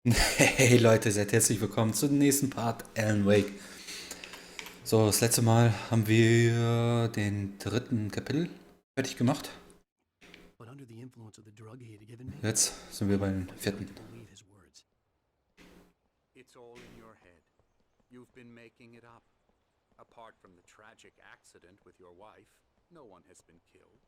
Hey Leute, seid herzlich willkommen zum nächsten Part Alan Wake. So, das letzte Mal haben wir den dritten Kapitel fertig gemacht. But under the influence of the drug he had given me, Jetzt sind wir beim I started vierten. to believe his words. It's all in your head. You've been making it up. Apart from the tragic accident with your wife, no one has been killed.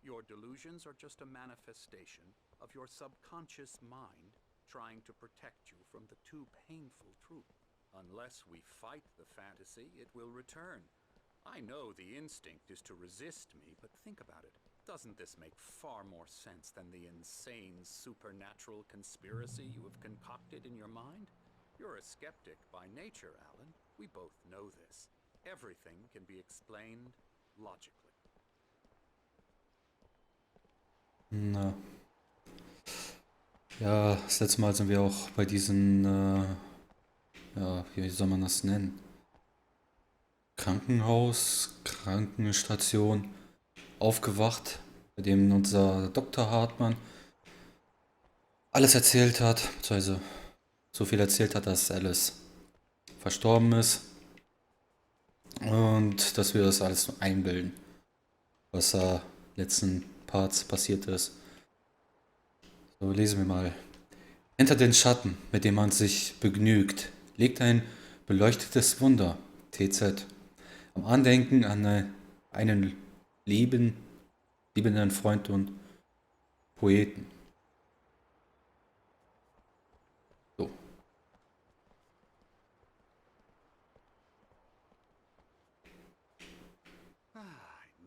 Your delusions are just a manifestation of your subconscious mind trying to protect you from the too painful truth. Unless we fight the fantasy, it will return. I know the instinct is to resist me, but think about it. Doesn't this make far more sense than the insane supernatural conspiracy you have concocted in your mind? You're a skeptic by nature, Alan. We both know this. Everything can be explained logically. Na. Ja, das letzte Mal sind wir auch bei diesen, ja, wie soll man das nennen? Krankenhaus, Krankenstation aufgewacht, bei dem unser Dr. Hartmann alles erzählt hat, beziehungsweise so viel erzählt hat, dass Alice verstorben ist und dass wir das alles nur einbilden, was da letzten Parts passiert ist. So, lesen wir mal. Hinter den Schatten, mit dem man sich begnügt, liegt ein beleuchtetes Wunder, TZ. Am Andenken an einen liebenden Freund und Poeten. So. I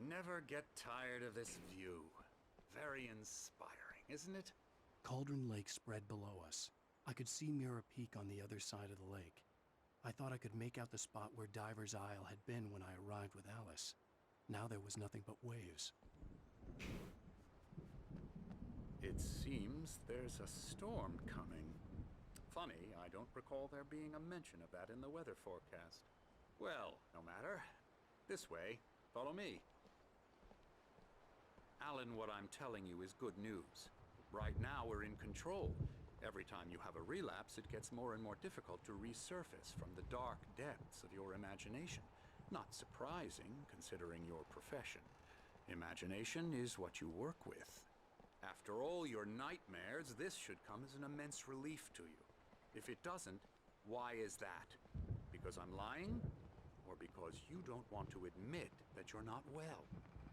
never get tired of this view. Very inspiring, isn't it? Cauldron Lake spread below us. I could see Mirror Peak on the other side of the lake. I thought I could make out the spot where Diver's Isle had been when I arrived with Alice. Now there was nothing but waves. It seems there's a storm coming. Funny, I don't recall there being a mention of that in the weather forecast. Well, no matter. This way. Follow me. Alan, what I'm telling you is good news. Right now we're in control. Every time you have a relapse, it gets more and more difficult to resurface from the dark depths of your imagination. Not surprising, considering your profession. Imagination is what you work with. After all your nightmares, this should come as an immense relief to you. If it doesn't, why is that? Because I'm lying? Or because you don't want to admit that you're not well?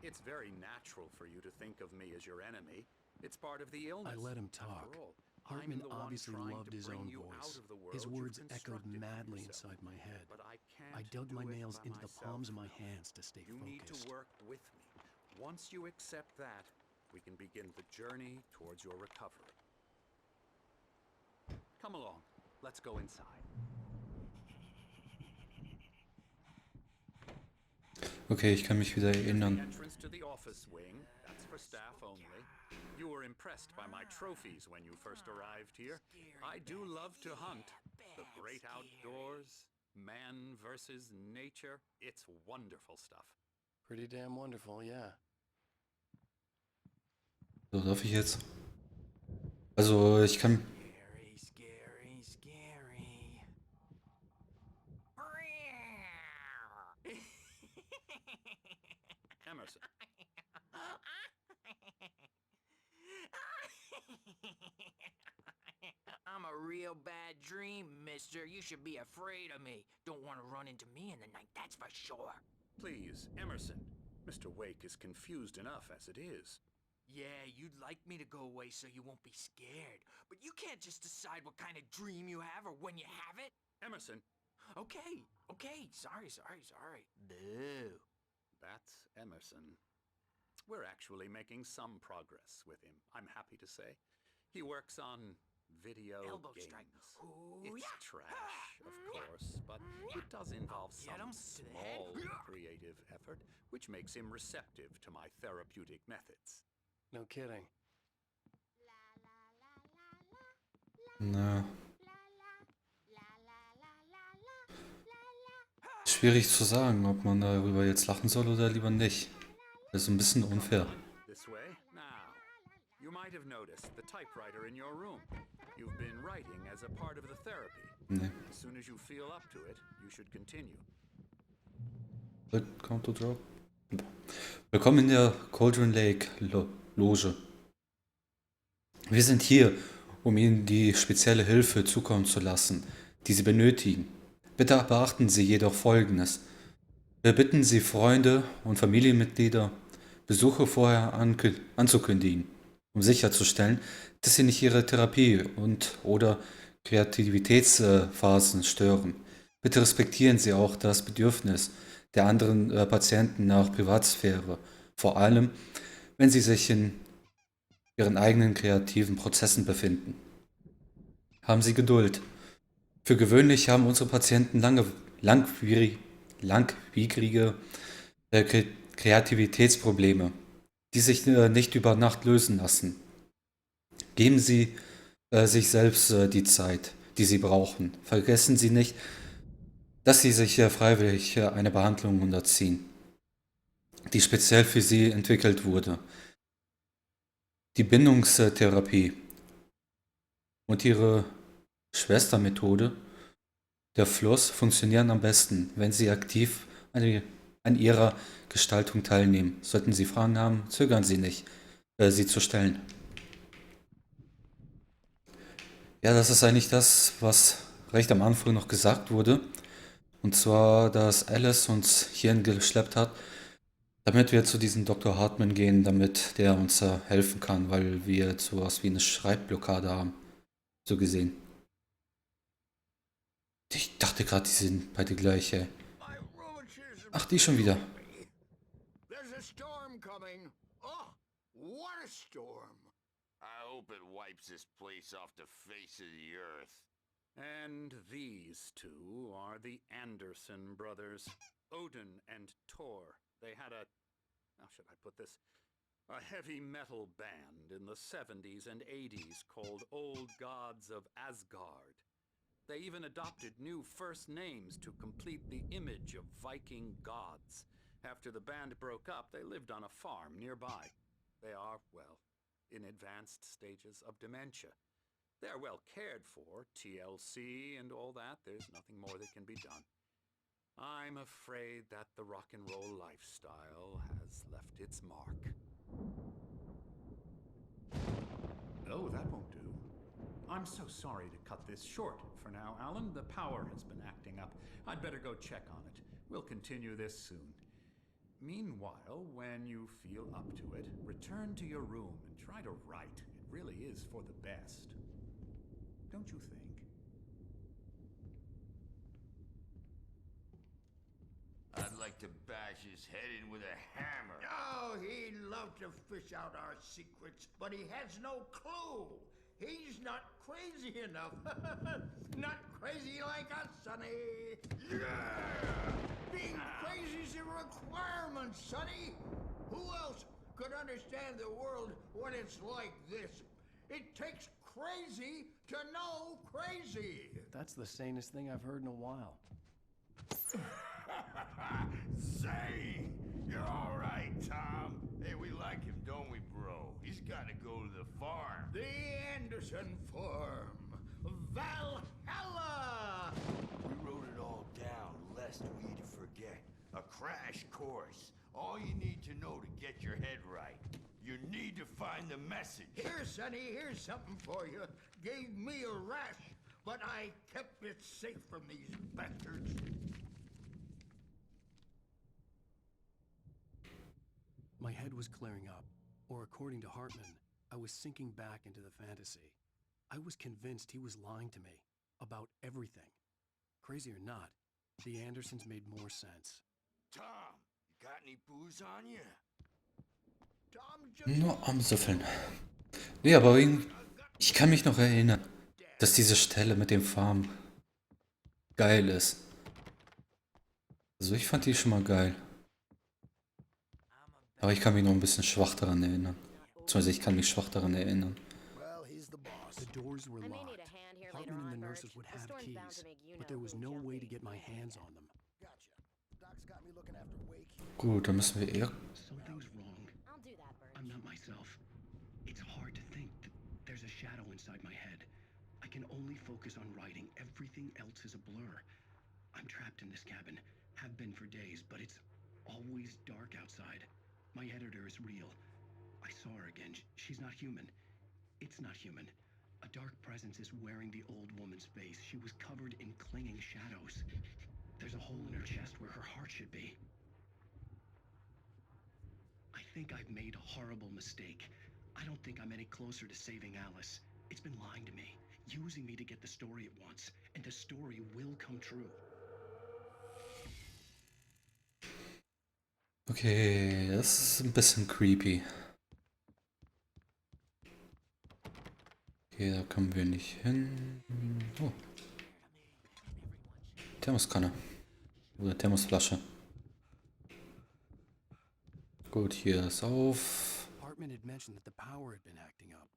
It's very natural for you to think of me as your enemy. It's part of the illness. I let him talk. After all, Hartman I'm the one obviously trying loved to his bring own you out voice. of the world His words you've echoed constructed for madly yourself. inside my head. But I can't I dug do my it nails by into the myself. palms of my hands to stay You need to focused. work with me. Once you accept that, we can begin the journey towards your recovery. Come along. Let's go inside. Okay, ich kann mich wieder Here's the erinnern. entrance to the office wing. That's for staff only. You were impressed by my trophies when you first arrived here. I do love to hunt. The great outdoors, man versus nature. It's wonderful stuff. Pretty damn wonderful, yeah. So, darf ich jetzt? Also, ich kann. Scary, scary, scary. Emerson, I'm a real bad dream, mister. You should be afraid of me. Don't want to run into me in the night, that's for sure. please, Emerson. Mr. Wake is confused enough as it is. Yeah, you'd like me to go away so you won't be scared. But you can't just decide what kind of dream you have or when you have it. Emerson, Okay, sorry. Boo. that's Emerson. We're actually making some progress with him, I'm happy to say. He works on video Elbow games. strike. Ooh, It's yeah. trash, of course, but it does involve Get him some to the head. small creative effort, which makes him receptive to my therapeutic methods. No kidding. Na. Schwierig zu sagen, ob man darüber jetzt lachen soll oder lieber nicht. Das ist ein bisschen unfair. This way? Now, you might have noticed the typewriter in your room. You've been writing as a part of the therapy. Ne. As soon as you feel up to it, you should continue. Welcome to Drop. Willkommen in der Cauldron Lake Loge. Wir sind hier, um Ihnen die spezielle Hilfe zukommen zu lassen, die Sie benötigen. Bitte beachten Sie jedoch Folgendes. Wir bitten Sie, Freunde und Familienmitglieder, Besuche vorher anzukündigen, um sicherzustellen, dass sie nicht ihre Therapie und/oder Kreativitätsphasen stören. Bitte respektieren Sie auch das Bedürfnis der anderen Patienten nach Privatsphäre, vor allem wenn sie sich in ihren eigenen kreativen Prozessen befinden. Haben Sie Geduld. Für gewöhnlich haben unsere Patienten langwierige Kreativitätsprobleme, die sich nicht über Nacht lösen lassen. Geben Sie sich selbst die Zeit, die Sie brauchen. Vergessen Sie nicht, dass Sie sich freiwillig einer Behandlung unterziehen, die speziell für Sie entwickelt wurde. Die Bindungstherapie und ihre Schwestermethode, der Fluss, funktionieren am besten, wenn Sie aktiv an ihrer Gestaltung teilnehmen. Sollten Sie Fragen haben, zögern Sie nicht, sie zu stellen. Ja, das ist eigentlich das, was recht am Anfang noch gesagt wurde. Und zwar, dass Alice uns hierhin geschleppt hat, damit wir zu diesem Dr. Hartman gehen, damit der uns helfen kann, weil wir jetzt sowas wie eine Schreibblockade haben. So gesehen. Ich dachte gerade, die sind beide gleich, ey. Ach, die schon wieder. There's a storm coming. Oh, what a storm. I hope it wipes this place off the face of the earth. And these two are the Anderson brothers, Odin and Thor. They had how should I put this? A heavy metal band in the 70s and 80s called Old Gods of Asgard. They even adopted new first names to complete the image of Viking gods. After the band broke up, they lived on a farm nearby. They are, well, in advanced stages of dementia. They're well cared for, TLC and all that. There's nothing more that can be done. I'm afraid that the rock and roll lifestyle has left its mark. Oh, that won't do. I'm so sorry to cut this short for now, Alan. The power has been acting up. I'd better go check on it. We'll continue this soon. Meanwhile, when you feel up to it, return to your room and try to write. It really is for the best. Don't you think? I'd like to bash his head in with a hammer. Oh, he'd love to fish out our secrets, but he has no clue. He's not crazy enough. Not crazy like us, Sonny. Yeah! Being crazy's a requirement, Sonny. Who else could understand the world when it's like this? It takes crazy to know crazy. That's the sanest thing I've heard in a while. Say, you're all right, Tom. Hey, we like him, don't we, bro? He's got to go to the farm. The Anderson Farm. Valhalla! We wrote it all down, lest we'd forget. A crash course. All you need to know to get your head right. You need to find the message. Here, Sonny, here's something for you. Gave me a rash, but I kept it safe from these bastards. My head was clearing up, or according to Hartman, I was sinking back into the fantasy. I was convinced he was lying to me about everything. Crazy or not, the Andersons made more sense. Tom, you got any booze on you? Tom just Nur am Süffeln. Nee, aber ich kann mich noch erinnern, dass diese Stelle mit dem Farm geil ist. Also ich fand die schon mal geil. Aber ich kann mich noch ein bisschen schwach daran erinnern. Beziehungsweise ich kann mich schwach daran erinnern. well, he's the boss. The doors were I may locked. need a hand here later Hartman and on, the Bert. nurses would The have storm's bound keys, to make you but know there was who no jumped way in to get my before. hands on them. Gotcha. Doc's got me looking after Wake. Gut, dann müssen wir eher... Something's wrong. I'll do that, Bert. I'm not myself. It's hard to think that there's a shadow inside my head. I can only focus on writing. Everything else is a blur. I'm trapped in this cabin. Have been for days, but it's always dark outside. My editor is real. I saw her again. She's not human. It's not human. A dark presence is wearing the old woman's face. She was covered in clinging shadows. There's a hole in her chest where her heart should be. I think I've made a horrible mistake. I don't think I'm any closer to saving Alice. It's been lying to me, using me to get the story it wants, and the story will come true. Okay, das ist ein bisschen creepy. Okay, da kommen wir nicht hin. Oh. Thermoskanne. Oder Thermosflasche. Gut, hier ist auf. Hartman had mentioned that the power had been acting up.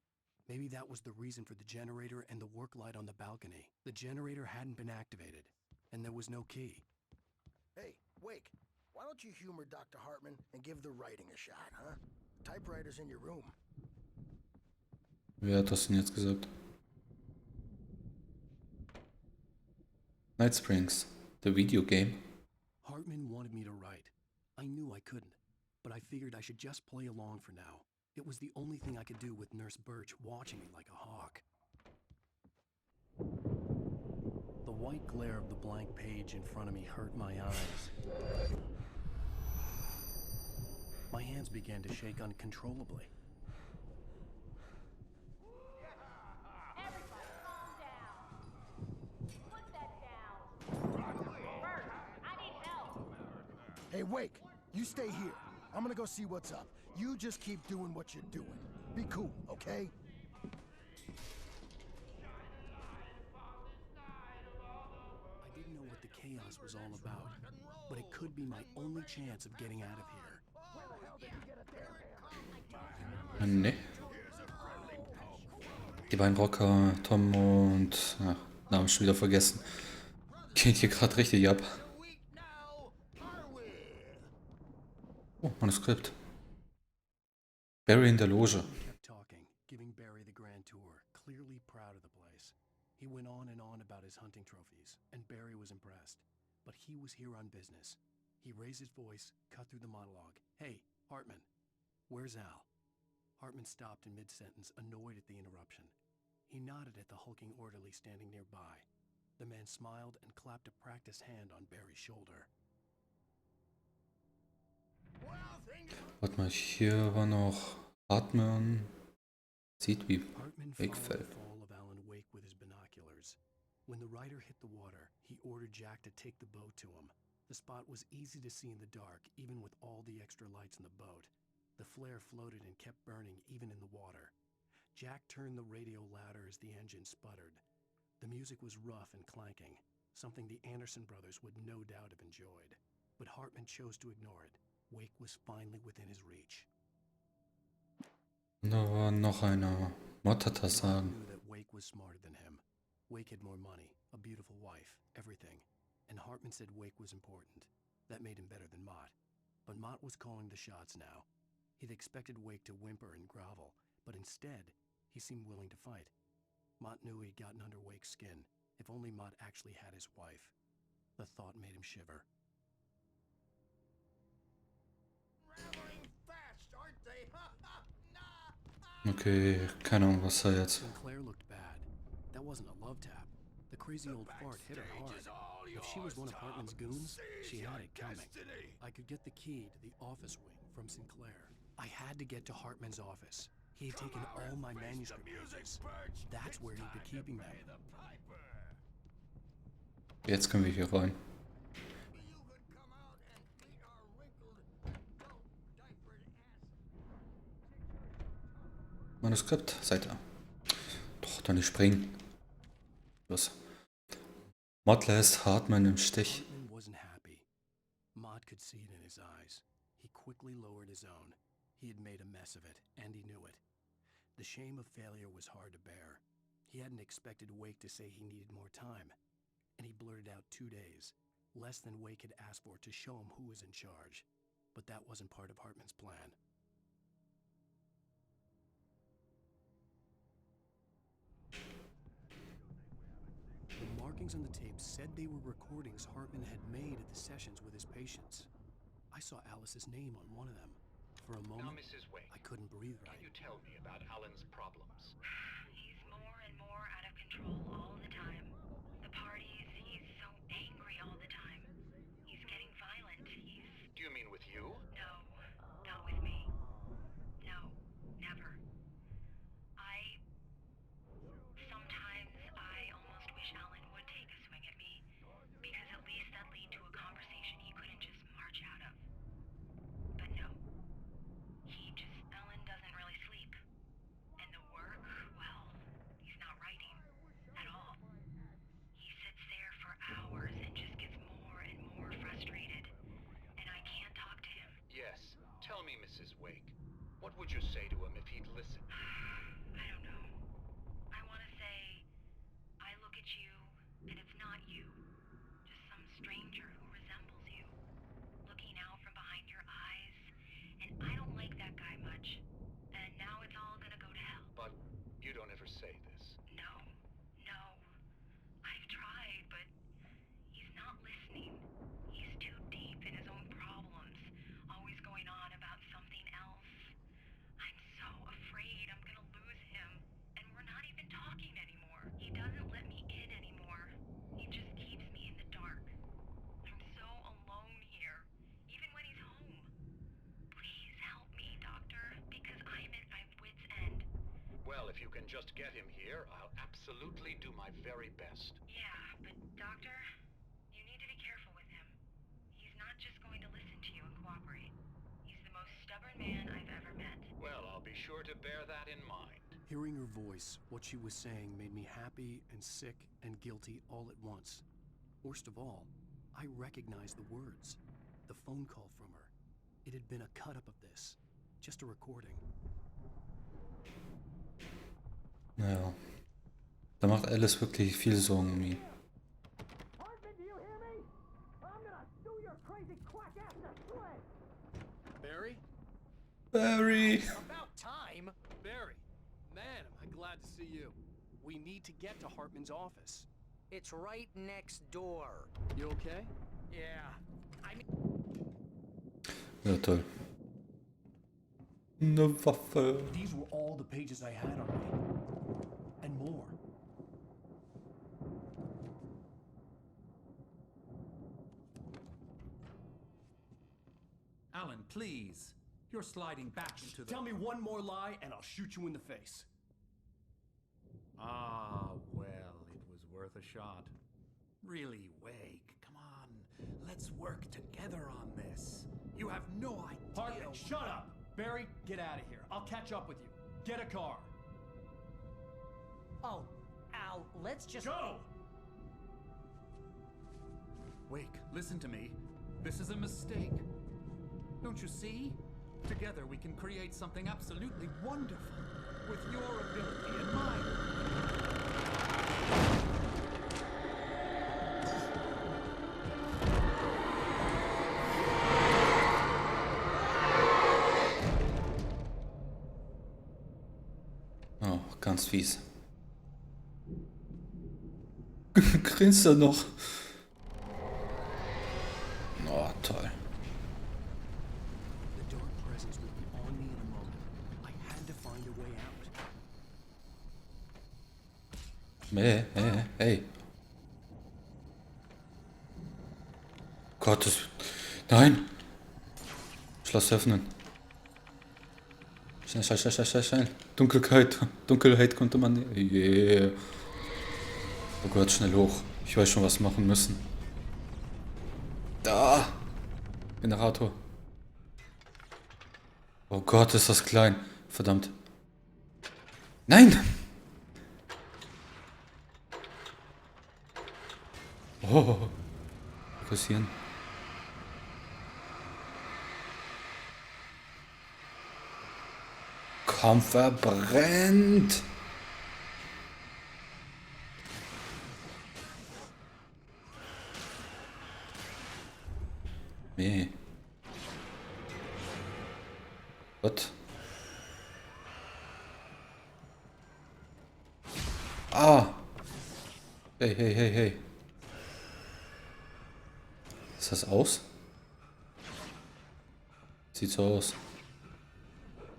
Maybe that was the reason for the generator and the work light on the balcony. The generator hadn't been activated, and there was no key. Hey, Wake, why don't you humor Dr. Hartman and give the writing a shot, huh? Typewriter's in your room. Wer hat das denn jetzt gesagt? Night Springs, the video game. Hartman wanted me to write. I knew I couldn't, but I figured I should just play along for now. It was the only thing I could do with Nurse Birch watching me like a hawk. The white glare of the blank page in front of me hurt my eyes. My hands began to shake uncontrollably. Everybody calm down. Put that down. Bert, I need help. Hey, Wake, you stay here. I'm gonna go see what's up. You just keep doing what you're doing. Be cool, okay? I didn't know what the chaos was all about, but it could be my only chance of getting out of here. Ne. Die beiden Rocker, Tom und... Ach, Namen schon wieder vergessen. Geht hier gerade richtig ab. Oh, Manuskript. Barry in der Loge. He kept talking, giving Barry the grand tour, clearly proud of the place. He went on and on about his hunting trophies, and Barry was impressed. But he was here on business. He raised his voice, cut through the monologue. Hey, Hartman, where's Al? Hartman stopped in mid-sentence, annoyed at the interruption. He nodded at the hulking orderly standing nearby. The man smiled and clapped a practiced hand on Barry's shoulder. Warte mal, hier war noch Atmen. Sieht wie Hartman Wake followed fällt. the fall of Alan Wake with his binoculars. When the rider hit the water, he ordered Jack to take the boat to him. The spot was easy to see in the dark, even with all the extra lights in the boat. The flare floated and kept burning even in the water. Jack turned the radio louder as the engine sputtered. The music was rough and clanking, something the Anderson brothers would no doubt have enjoyed. But Hartman chose to ignore it. Wake was finally within his reach. Da war noch einer. Mod hat das Mott sagen. knew that Wake was smarter than him. Wake had more money, a beautiful wife, everything. And Hartman said Wake was important. That made him better than Mott. But Mott was calling the shots now. He'd expected Wake to whimper and grovel, but instead, he seemed willing to fight. Mott knew he'd gotten under Wake's skin. If only Mott actually had his wife. The thought made him shiver. Fast, aren't they? Okay, keine Ahnung, was da jetzt. Sinclair looked bad. That wasn't a love tap. The crazy old fart hit her hard. If she was one of Hartman's goons, she had it coming. I could get the key to the office wing from Sinclair. I had to get to Hartman's office. He had taken all my manuscript pages. That's where he'd be keeping them. Jetzt können wir hier rein. You could come out and meet our wrinkled, diapered ass. Manuskript, Seite. Doch, doch nicht springen. Los. Mod lässt Hartman im Stich. Hartman wasn't happy. Mott could see it in his eyes. He quickly lowered his own. He had made a mess of it, and he knew it. The shame of failure was hard to bear. He hadn't expected Wake to say he needed more time, and he blurted out 2 days, less than Wake had asked for to show him who was in charge. But that wasn't part of Hartman's plan. markings on the tape said they were recordings Hartman had made at the sessions with his patients. I saw Alice's name on one of them. For a moment, Mrs. Wake, I couldn't breathe right. can you tell me about Alan's problems? He's more and more out of control all the time. The parties, he's so angry all the time. He's getting violent. Do you mean with you? No, not with me. No, never. Sometimes I almost wish Alan would take a swing at me, because at least that'd lead to a conversation he couldn't just march out of. But no. Alan doesn't really sleep. And the work, well, he's not writing at all. He sits there for hours and just gets more and more frustrated. And I can't talk to him. Yes. Tell me, Mrs. Wake, what would you say to him if he'd listen? I don't know. I want to say, I look at you, and it's not you. Just some stranger who resembles you. Looking out from behind your eyes. And I don't like that guy much. And now it's all gonna go to hell. But you don't ever say this. No. I've tried, but he's not listening. He's too deep in his own problems. Always going on about something else. I'm so afraid I'm gonna lose him. And we're not even talking anymore. He doesn't let me in anymore. He just keeps me in the dark. I'm so alone here, even when he's home. Please help me, Doctor, because I'm at my wit's end. Well, if you can just get him here, I'll absolutely do my very best. Yeah, but Doctor, you need to be careful with him. He's not just going to listen to you and cooperate. He's the most stubborn man I've ever met. Well, I'll be sure to bear that in mind. Hearing her voice, what she was saying made me happy and sick and guilty all at once. Worst of all, I recognized the words. The phone call from her. It had been a cut-up of this. Just a recording. Naja. Da macht Alice wirklich viel Sorgen um ihn. Hartman, do you hear me? I'm gonna sue your crazy quack ass to slay! Barry? Barry! About time! Barry, man, am I glad to see you. We need to get to Hartman's office. It's right next door. You okay? Yeah. Ja, toll. Eine Waffe. These were all the pages I had on me. And more. Alan, please. You're sliding back into the... Tell me one more lie and I'll shoot you in the face. Ah, well, it was worth a shot. Really, Wake, come on. Let's work together on this. You have no idea... Hartman, shut up! Barry, get out of here. I'll catch up with you. Get a car. Oh, Al, let's just... Go! Wake, listen to me. This is a mistake. Don't you see? Together we can create something absolutely wonderful. With your ability and mine. Oh, ganz fies. Grinst er noch? Oh, toll. The dark presence would be on me in a moment. I had to find a way out. Hey. Gottes... Nein! Schloss öffnen. Schnell. Dunkelheit konnte man... Yeah. Oh Gott, schnell hoch. Ich weiß schon, was machen müssen. Da! Generator. Oh Gott, ist das klein. Verdammt. Nein! Oh. Fokussieren. Komm, verbrennt! Nee. Was? Ah! Hey. Ist das aus? Sieht so aus.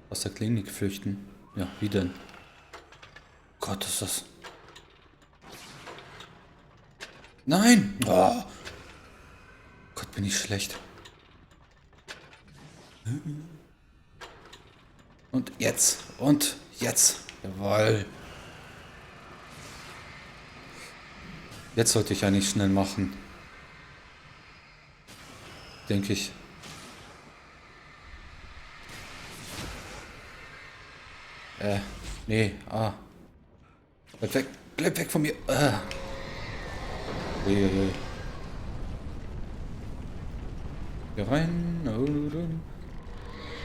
Aus der Klinik flüchten. Ja, wie denn? Gott, ist das... Nein! Oh. Gott, bin ich schlecht. Und jetzt. Und jetzt. Jawohl. Jetzt sollte ich eigentlich schnell machen. Denke ich. Nee, bleib weg von mir. Uiuiui. Hier rein.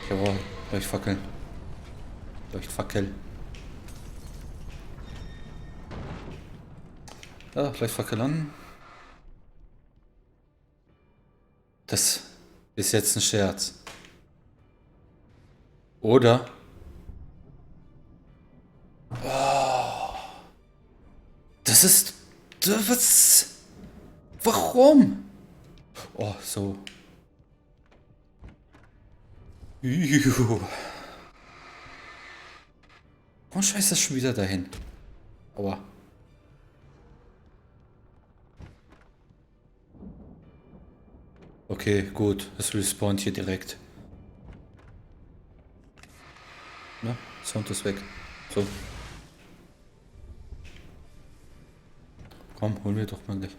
Jawohl, Leuchtfackeln. Leuchtfackel. Ja, Leuchtfackel an. Das ist jetzt ein Scherz. Oder? Oh, das ist... Was? Warum? Oh, so. Warum scheißt das schon wieder dahin? Aua. Okay, gut. Es respawnt hier direkt. Na, Sound ist weg. So. Komm, holen wir doch mal gleich.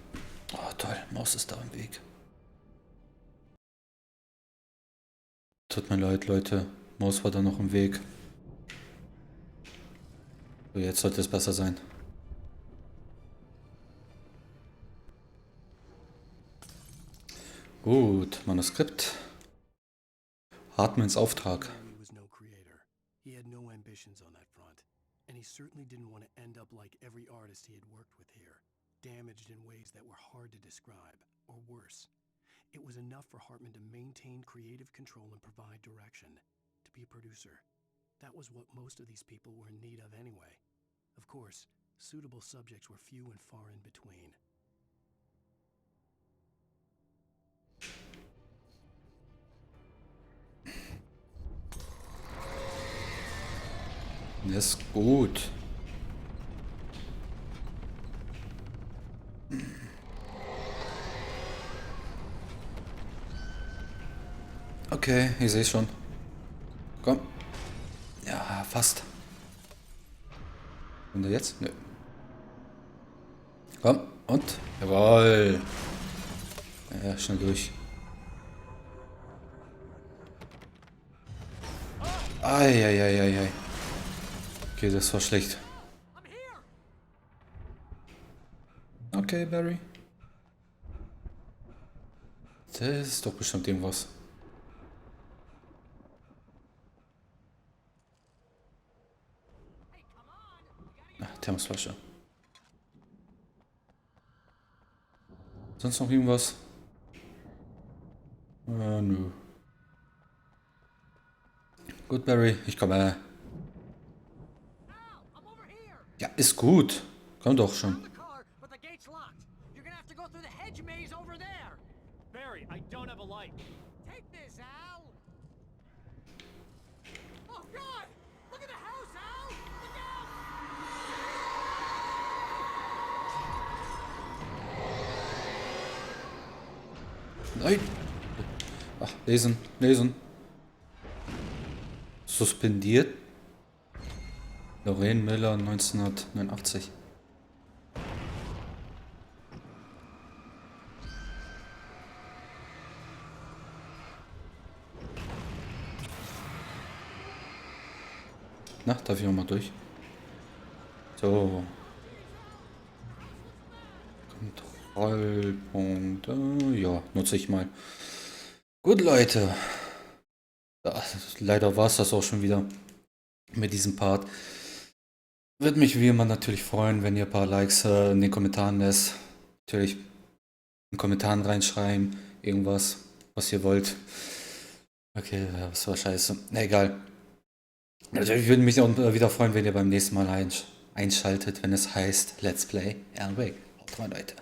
Oh, toll. Maus ist da im Weg. Tut mir leid, Leute. Maus war da noch im Weg. So, jetzt sollte es besser sein. Gut, Manuskript. Hartmans Auftrag. He was no creator. He had no ambitions on that front, and he certainly didn't want to end up like every artist he had worked with here, damaged in ways that were hard to describe, or worse. It was enough for Hartman to maintain creative control and provide direction, to be a producer. That was what most of these people were in need of anyway. Of course, suitable subjects were few and far in between. Das ist gut. Okay, ich sehe schon. Komm. Ja, fast. Und jetzt? Nö. Komm, und? Jawohl. Ja, schnell durch. Eieieiei. Okay, das war schlecht. Okay, Barry. Das ist doch bestimmt irgendwas. Ach, Thermosflasche. Sonst noch irgendwas? Nö. Gut, Barry, ich komme. Ja, ist gut. Komm doch schon. Barry, I don't have a light. Take this, Al! Oh, God! Look at the house, Al! Look out! Nein. Ach, lesen, lesen. Suspendiert. Lorraine Miller 1989. Na, darf ich auch mal durch? So. Kontrollpunkte. Ja, nutze ich mal. Gut, Leute. Leider war es das auch schon wieder mit diesem Part. Würde mich wie immer natürlich freuen, wenn ihr ein paar Likes in den Kommentaren lässt. Natürlich in den Kommentaren reinschreiben. Irgendwas, was ihr wollt. Okay, das war scheiße. Na, egal. Natürlich würde mich auch wieder freuen, wenn ihr beim nächsten Mal einschaltet, wenn es heißt Let's Play Alan Wake. Haut rein, Leute.